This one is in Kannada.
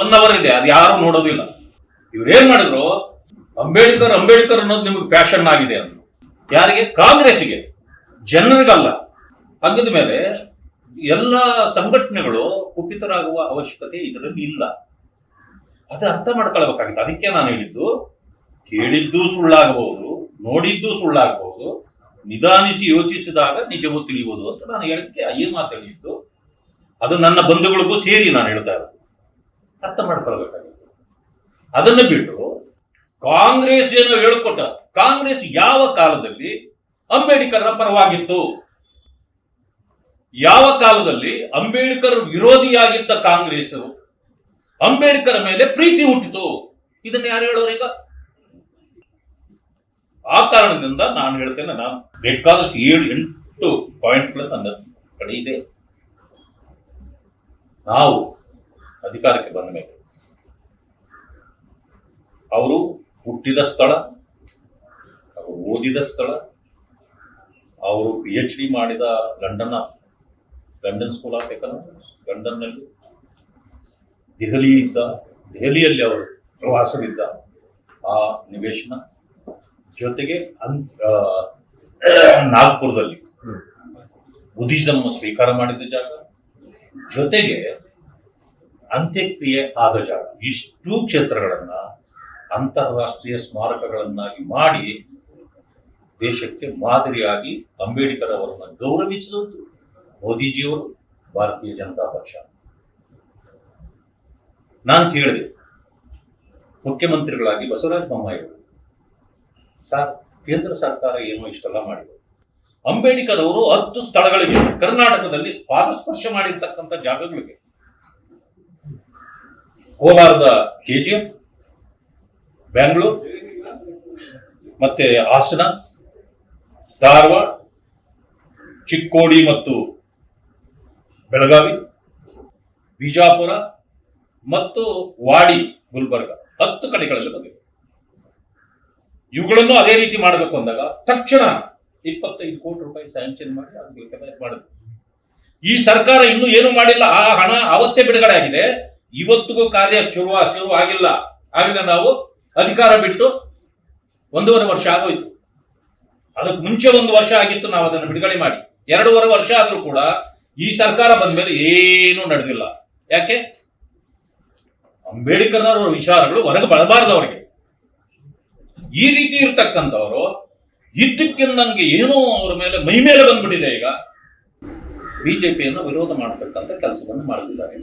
1 hour ಇದೆ, ಅದು ಯಾರು ನೋಡೋದಿಲ್ಲ. ಇವ್ರೇನ್ ಮಾಡಿದ್ರು, ಅಂಬೇಡ್ಕರ್ ಅನ್ನೋದು ನಿಮಗೆ ಫ್ಯಾಷನ್ ಆಗಿದೆ ಅಂತ. ಯಾರಿಗೆ? ಕಾಂಗ್ರೆಸ್ಸಿಗೆ, ಜನರಿಗಲ್ಲ. ಹಂಗದ ಮೇಲೆ ಎಲ್ಲ ಸಂಘಟನೆಗಳು ಕುಪಿತರಾಗುವ ಅವಶ್ಯಕತೆ ಇದರಲ್ಲಿ ಇಲ್ಲ. ಅದು ಅರ್ಥ ಮಾಡ್ಕೊಳ್ಬೇಕಾಗಿತ್ತು. ಅದಕ್ಕೆ ನಾನು ಹೇಳಿದ್ದು, ಕೇಳಿದ್ದು ಸುಳ್ಳಾಗಬಹುದು, ನೋಡಿದ್ದು ಸುಳ್ಳಾಗಬಹುದು, ನಿಧಾನಿಸಿ ಯೋಚಿಸಿದಾಗ ನಿಜವೂ ತಿಳಿಯುವುದು ಅಂತ ನಾನು ಹೇಳಿಕ್ಕೆ ಈ ಮಾತು ಹೇಳಿದ್ದು. ಅದು ನನ್ನ ಬಂಧುಗಳಿಗೂ ಸೇರಿ ನಾನು ಹೇಳ್ತಾ ಇರೋದು. ಅರ್ಥ ಮಾಡ್ಕೊಳ್ಬೇಕಾಗಿತ್ತು. ಅದನ್ನು ಬಿಟ್ಟು ಕಾಂಗ್ರೆಸ್ ಏನೋ ಹೇಳಿಕೊಟ್ಟ. ಕಾಂಗ್ರೆಸ್ ಯಾವ ಕಾಲದಲ್ಲಿ ಅಂಬೇಡ್ಕರ್ ಪರವಾಗಿತ್ತು? ಯಾವ ಕಾಲದಲ್ಲಿ ಅಂಬೇಡ್ಕರ್ ವಿರೋಧಿಯಾಗಿದ್ದ ಕಾಂಗ್ರೆಸ್ ಅಂಬೇಡ್ಕರ್ ಮೇಲೆ ಪ್ರೀತಿ ಹುಟ್ಟಿತು? ಇದನ್ನು ಯಾರು ಹೇಳೋರೀಗ? ಆ ಕಾರಣದಿಂದ ನಾನು ಹೇಳ್ತೇನೆ, ನಾನು ಬೇಕಾದಷ್ಟು 7-8 ಪಾಯಿಂಟ್ಗಳು ನನ್ನ ಕಡೆ ಇದೆ. ನಾವು ಅಧಿಕಾರಕ್ಕೆ ಬಂದ ಮೇಲೆ ಅವರು ಹುಟ್ಟಿದ ಸ್ಥಳ, ಅವರು ಓದಿದ ಸ್ಥಳ, ಅವರು PhD ಮಾಡಿದ ಲಂಡನ್ ಸ್ಕೂಲ್ ಆಫ್ ಎಕನಾಮಿಕ್ಸ್, ಲಂಡನ್ನಲ್ಲಿ, ದೆಹಲಿಯಲ್ಲಿ ಅವರು ಪ್ರವಾಸವಿದ್ದ ಆ ನಿವೇಶನ, ಜೊತೆಗೆ ನಾಗ್ಪುರದಲ್ಲಿ ಬುದ್ಧಿಸಂ ಸ್ವೀಕಾರ ಮಾಡಿದ ಜಾಗ, ಜೊತೆಗೆ ಅಂತ್ಯಕ್ರಿಯೆ ಆದ ಜಾಗ. ಇಷ್ಟೂ ಕ್ಷೇತ್ರಗಳನ್ನ ಅಂತಾರಾಷ್ಟ್ರೀಯ ಸ್ಮಾರಕಗಳನ್ನಾಗಿ ಮಾಡಿ ದೇಶಕ್ಕೆ ಮಾದರಿಯಾಗಿ ಅಂಬೇಡ್ಕರ್ ಅವರನ್ನು ಗೌರವಿಸಿದ್ದು ಮೋದಿಜಿಯವರು, ಭಾರತೀಯ ಜನತಾ ಪಕ್ಷ. ನಾನು ಕೇಳಿದೆ, ಮುಖ್ಯಮಂತ್ರಿಗಳಾಗಿ ಬಸವರಾಜ ಬೊಮ್ಮಾಯಿ ಅವರು, ಸರ್, ಕೇಂದ್ರ ಸರ್ಕಾರ ಏನೋ ಇಷ್ಟೆಲ್ಲ ಮಾಡಿದೆ, ಅಂಬೇಡ್ಕರ್ ಅವರು 10 ಸ್ಥಳಗಳಿಗೆ ಕರ್ನಾಟಕದಲ್ಲಿ ಪಾದಸ್ಪರ್ಶ ಮಾಡಿರ್ತಕ್ಕಂಥ ಜಾಗಗಳಿಗೆ, ಕೋಲಾರದ KGF, ಬೆಂಗಳೂರು, ಮತ್ತೆ ಹಾಸನ, ಧಾರವಾಡ, ಚಿಕ್ಕೋಡಿ ಮತ್ತು ಬೆಳಗಾವಿ, ಬಿಜಾಪುರ ಮತ್ತು ವಾಡಿ, ಗುಲ್ಬರ್ಗ, 10 ಕಡೆಗಳಲ್ಲಿ ಬಂದಿದೆ. ಇವುಗಳನ್ನು ಅದೇ ರೀತಿ ಮಾಡಬೇಕು ಅಂದಾಗ ತಕ್ಷಣ 25 ಕೋಟಿ ರೂಪಾಯಿ ಸ್ಯಾಂಕ್ಷನ್ ಮಾಡಿ ಅದಕ್ಕೆ ಮಾಡಿದ್ರು. ಈ ಸರ್ಕಾರ ಇನ್ನೂ ಏನು ಮಾಡಿಲ್ಲ. ಆ ಹಣ ಅವತ್ತೇ ಬಿಡುಗಡೆ ಆಗಿದೆ. ಇವತ್ತಿಗೂ ಕಾರ್ಯ ಶುರು ಆಗಿಲ್ಲ. ಆಗಿಲ್ಲ, ನಾವು ಅಧಿಕಾರ ಬಿಟ್ಟು 1.5 ವರ್ಷ ಆಗೋಯ್ತು. ಅದಕ್ಕೆ ಮುಂಚೆ 1 ವರ್ಷ ಆಗಿತ್ತು ನಾವು ಅದನ್ನು ಬಿಡುಗಡೆ ಮಾಡಿ. 2.5 ವರ್ಷ ಆದ್ರೂ ಕೂಡ ಈ ಸರ್ಕಾರ ಬಂದ ಮೇಲೆ ಏನೂ ನಡೆದಿಲ್ಲ. ಯಾಕೆ? ಅಂಬೇಡ್ಕರ್ ಅವರ ವಿಚಾರಗಳು ಹೊರಗೆ ಬರಬಾರ್ದು ಅವರಿಗೆ. ಈ ರೀತಿ ಇರ್ತಕ್ಕಂಥವ್ರು ಇದ್ದಕ್ಕೆ ನನಗೆ ಏನೋ ಅವರ ಮೇಲೆ ಮೈ ಮೇಲೆ ಬಂದ್ಬಿಟ್ಟಿದೆ. ಈಗ ಬಿಜೆಪಿಯನ್ನು ವಿರೋಧ ಮಾಡತಕ್ಕಂಥ ಕೆಲಸವನ್ನು ಮಾಡ್ತಿದ್ದಾರೆ.